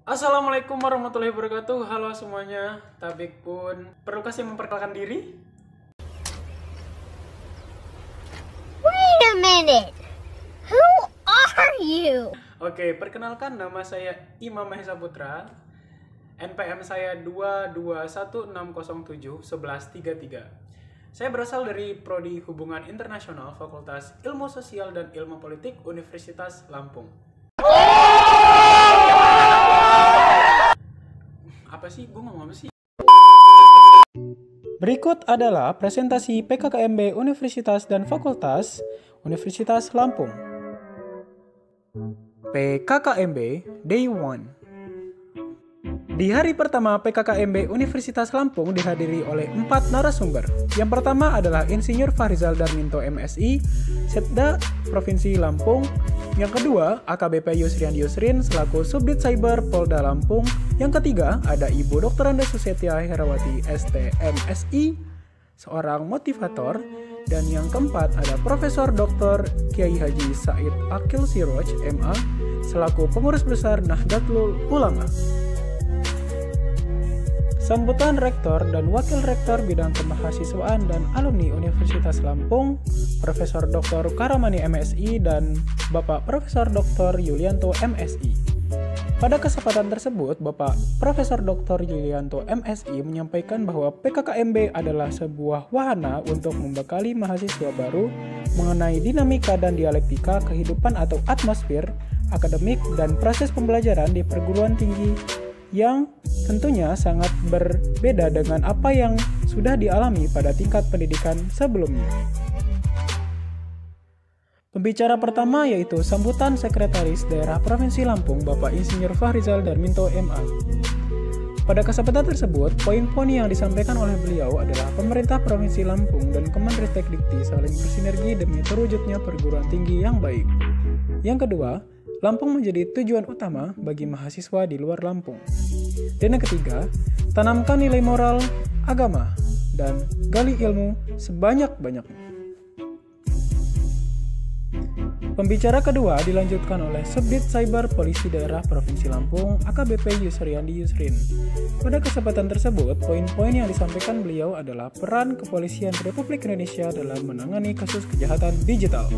Assalamualaikum warahmatullahi wabarakatuh. Halo semuanya. Tabik pun perlu kasih memperkenalkan diri. Wait a minute. Who are you? Oke, perkenalkan nama saya Imam Mahesa Putra. NPM saya 22160711133. Saya berasal dari Prodi Hubungan Internasional Fakultas Ilmu Sosial dan Ilmu Politik Universitas Lampung. Apa sih? Gue ngomong apa sih? Berikut adalah presentasi PKKMB Universitas dan Fakultas Universitas Lampung. PKKMB Day 1. Di hari pertama PKKMB Universitas Lampung dihadiri oleh 4 narasumber. Yang pertama adalah Insinyur Fahrizal Darminto MSI, Setda Provinsi Lampung. Yang kedua, AKBP Yusrian Yusrin selaku Subdit Cyber Polda Lampung. Yang ketiga, ada Ibu Dr. Anda Susetia Herawati STMSI, seorang motivator. Dan yang keempat, ada Profesor Dr. Kiai Haji Said Akil Siroj MA, selaku Pengurus Besar Nahdlatul Ulama. Sambutan Rektor dan Wakil Rektor Bidang Kemahasiswaan dan Alumni Universitas Lampung, Profesor Dr. Karamani MSI dan Bapak Profesor Dr. Yulianto MSI. Pada kesempatan tersebut, Bapak Profesor Dr. Yulianto MSI menyampaikan bahwa PKKMB adalah sebuah wahana untuk membekali mahasiswa baru mengenai dinamika dan dialektika kehidupan atau atmosfer akademik dan proses pembelajaran di perguruan tinggi yang tentunya sangat berbeda dengan apa yang sudah dialami pada tingkat pendidikan sebelumnya. Pembicara pertama yaitu sambutan Sekretaris Daerah Provinsi Lampung Bapak Insinyur Fahrizal Darminto MA. Pada kesempatan tersebut, poin-poin yang disampaikan oleh beliau adalah pemerintah Provinsi Lampung dan Kemenristek Dikti saling bersinergi demi terwujudnya perguruan tinggi yang baik. Yang kedua, Lampung menjadi tujuan utama bagi mahasiswa di luar Lampung. Dan yang ketiga, tanamkan nilai moral, agama, dan gali ilmu sebanyak-banyaknya. Pembicara kedua dilanjutkan oleh Subdit Cyber Polisi Daerah Provinsi Lampung AKBP Yusriandi Yusrin. Pada kesempatan tersebut, poin-poin yang disampaikan beliau adalah peran Kepolisian Republik Indonesia dalam menangani kasus kejahatan digital.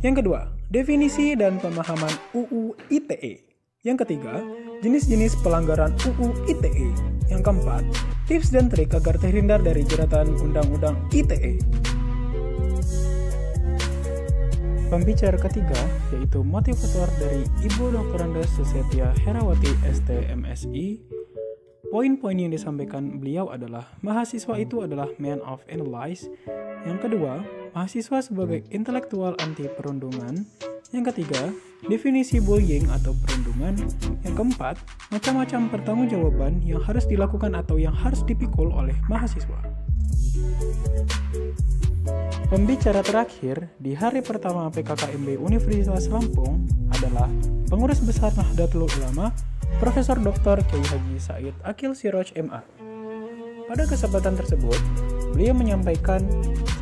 Yang kedua, definisi dan pemahaman UU ITE. Yang ketiga, jenis-jenis pelanggaran UU ITE. Yang keempat, tips dan trik agar terhindar dari jeratan Undang-Undang ITE. Pembicara ketiga yaitu motivator dari Ibu Dr. Anda Susetia Herawati STMSI. Poin-poin yang disampaikan beliau adalah mahasiswa itu adalah man of analyze. Yang kedua, mahasiswa sebagai intelektual anti perundungan. Yang ketiga, definisi bullying atau perundungan. Yang keempat, macam-macam pertanggungjawaban yang harus dilakukan atau yang harus dipikul oleh mahasiswa. Pembicara terakhir di hari pertama PKKMB Universitas Lampung adalah Pengurus Besar Nahdlatul Ulama, Profesor Dr. Kiai Haji Said Akil Siroj MA. Pada kesempatan tersebut, beliau menyampaikan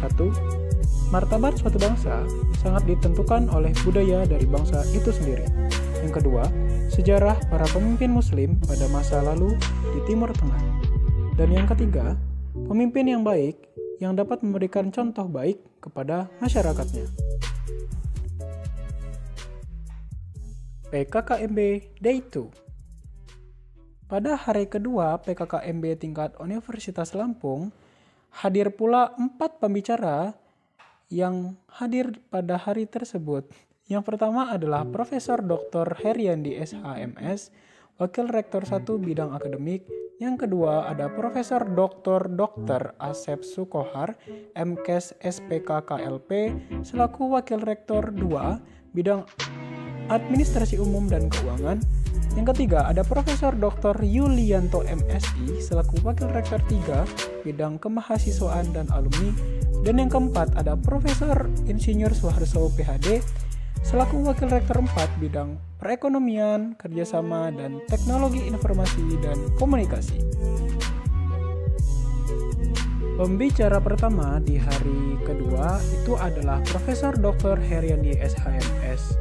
1. Martabat suatu bangsa sangat ditentukan oleh budaya dari bangsa itu sendiri. Yang kedua, sejarah para pemimpin muslim pada masa lalu di Timur Tengah. Dan yang ketiga, pemimpin yang baik yang dapat memberikan contoh baik kepada masyarakatnya. PKKMB Day 2. Pada hari kedua PKKMB tingkat Universitas Lampung, hadir pula 4 pembicara yang hadir pada hari tersebut. Yang pertama adalah Profesor Dr. Heriandi SHMS, Wakil Rektor 1 Bidang Akademik. Yang kedua ada Profesor Dr. Asep Sukohar, MKes SPK KLP, selaku Wakil Rektor 2 Bidang Administrasi Umum dan Keuangan. Yang ketiga ada Profesor Dr. Yulianto MSI, selaku Wakil Rektor 3 Bidang Kemahasiswaan dan Alumni. Dan yang keempat ada Profesor Insinyur Suharso PhD, selaku Wakil Rektor 4 Bidang Perekonomian, Kerjasama, dan Teknologi Informasi dan Komunikasi. Pembicara pertama di hari kedua itu adalah Profesor Dr. Heriandi SHMS.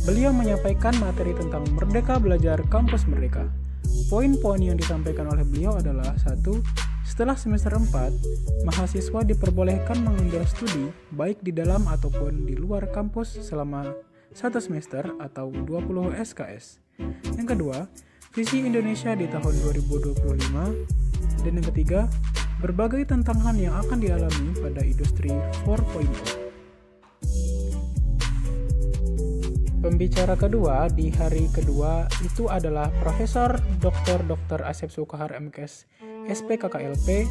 Beliau menyampaikan materi tentang Merdeka Belajar Kampus Merdeka. Poin-poin yang disampaikan oleh beliau adalah 1. Setelah semester 4, mahasiswa diperbolehkan mengambil studi baik di dalam ataupun di luar kampus selama 1 semester atau 20 SKS. Yang kedua, visi Indonesia di tahun 2025. Dan yang ketiga, berbagai tantangan yang akan dialami pada industri 4.0. Pembicara kedua di hari kedua itu adalah Profesor Dr. Asep Sukahar MKes SPKKLP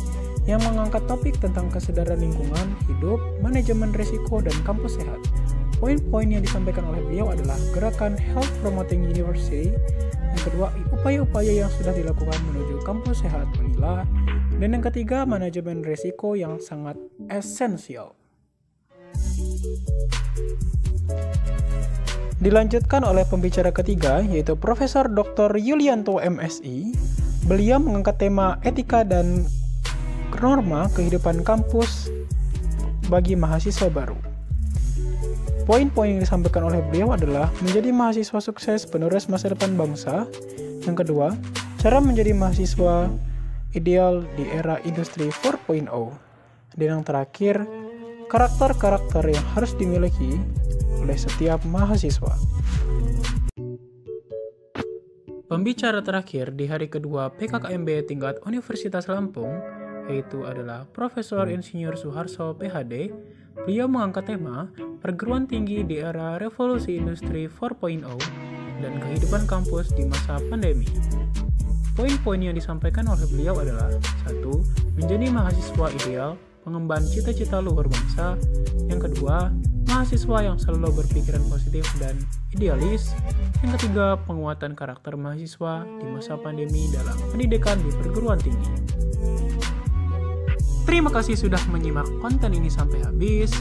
yang mengangkat topik tentang kesadaran lingkungan, hidup, manajemen risiko, dan kampus sehat. Poin-poin yang disampaikan oleh beliau adalah gerakan Health Promoting University, yang kedua upaya-upaya yang sudah dilakukan menuju kampus sehat Manila, dan yang ketiga manajemen risiko yang sangat esensial. Dilanjutkan oleh pembicara ketiga yaitu Profesor Dr. Yulianto MSI. Beliau mengangkat tema etika dan norma kehidupan kampus bagi mahasiswa baru. Poin-poin yang disampaikan oleh beliau adalah menjadi mahasiswa sukses penerus masa depan bangsa. Yang kedua, cara menjadi mahasiswa ideal di era industri 4.0. Dan yang terakhir, karakter-karakter yang harus dimiliki oleh setiap mahasiswa. Pembicara terakhir di hari kedua PKKMB tingkat Universitas Lampung yaitu adalah Profesor Insinyur Suharso PhD. Beliau mengangkat tema perguruan tinggi di era revolusi industri 4.0 dan kehidupan kampus di masa pandemi. Poin-poin yang disampaikan oleh beliau adalah 1. Menjadi mahasiswa ideal, mengemban cita-cita luhur bangsa. Yang kedua, mahasiswa yang selalu berpikiran positif dan idealis. Yang ketiga, penguatan karakter mahasiswa di masa pandemi dalam pendidikan di perguruan tinggi. Terima kasih sudah menyimak konten ini sampai habis.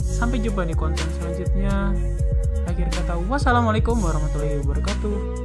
Sampai jumpa di konten selanjutnya. Akhir kata, wassalamualaikum warahmatullahi wabarakatuh.